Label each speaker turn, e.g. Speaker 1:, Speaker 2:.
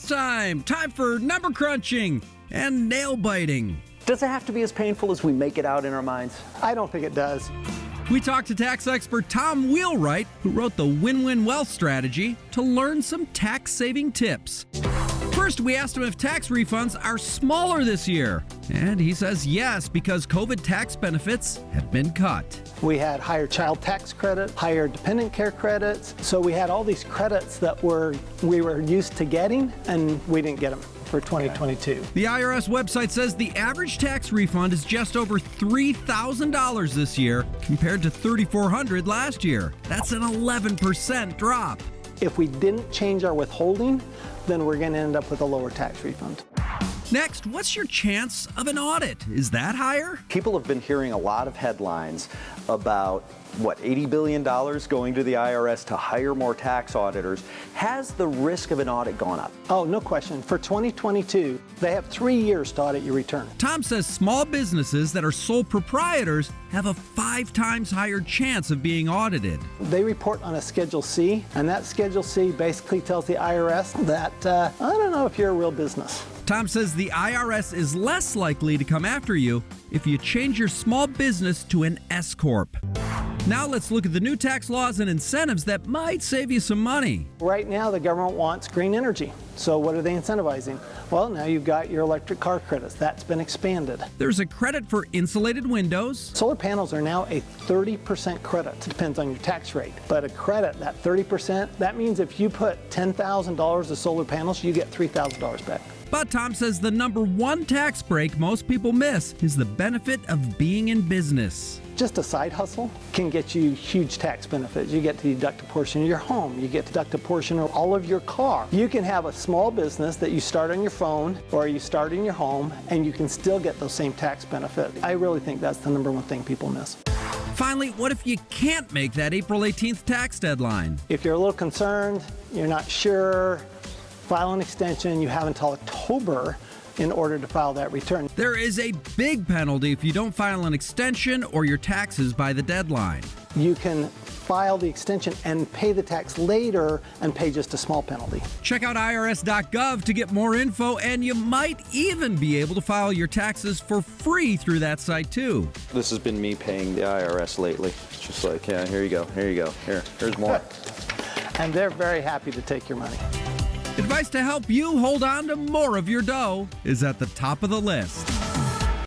Speaker 1: time. Time for number crunching and nail biting.
Speaker 2: Does it have to be as painful as we make it out in our minds?
Speaker 3: I don't think it does.
Speaker 1: We talked to tax expert Tom Wheelwright, who wrote the Win-Win Wealth Strategy, to learn some tax-saving tips. First, we asked him if tax refunds are smaller this year. And he says yes, because COVID tax benefits have been cut.
Speaker 3: We had higher child tax credit, higher dependent care credits. So we had all these credits that we were used to getting, and we didn't get them for 2022.
Speaker 1: The IRS website says the average tax refund is just over $3,000 this year compared to $3,400 last year. That's an 11% drop.
Speaker 3: If we didn't change our withholding, then we're going to end up with a lower tax refund.
Speaker 1: Next, what's your chance of an audit? Is that higher?
Speaker 2: People have been hearing a lot of headlines about, $80 billion going to the IRS to hire more tax auditors. Has the risk of an audit gone up?
Speaker 3: Oh, no question. For 2022, they have 3 years to audit your return.
Speaker 1: Tom says small businesses that are sole proprietors have a 5 times higher chance of being audited.
Speaker 3: They report on a Schedule C, and that Schedule C basically tells the IRS that, I don't know if you're a real business.
Speaker 1: Tom says the IRS is less likely to come after you if you change your small business to an S Corp. Now let's look at the new tax laws and incentives that might save you some money.
Speaker 3: Right now, the government wants green energy. So what are they incentivizing? Well, now you've got your electric car credits. That's been expanded.
Speaker 1: There's a credit for insulated windows.
Speaker 3: Solar panels are now a 30% credit. It depends on your tax rate. But a credit, that 30%, that means if you put $10,000 of solar panels, you get $3,000 back.
Speaker 1: But Tom says the number one tax break most people miss is the benefit of being in business.
Speaker 3: Just a side hustle can get you huge tax benefits. You get to deduct a portion of your home. You get to deduct a portion of all of your car. You can have a small business that you start on your phone or you start in your home, and you can still get those same tax benefits. I really think that's the number one thing people miss.
Speaker 1: Finally, what if you can't make that April 18th tax deadline?
Speaker 3: If you're a little concerned, you're not sure, file an extension. You have until October in order to file that return.
Speaker 1: There is a big penalty if you don't file an extension or your taxes by the deadline.
Speaker 3: You can file the extension and pay the tax later and pay just a small penalty.
Speaker 1: Check out irs.gov to get more info, and you might even be able to file your taxes for free through that site too.
Speaker 2: This has been me paying the IRS lately. It's just like, yeah, here you go, here's more.
Speaker 3: And they're very happy to take your money.
Speaker 1: Advice to help you hold on to more of your dough is at the top of the list.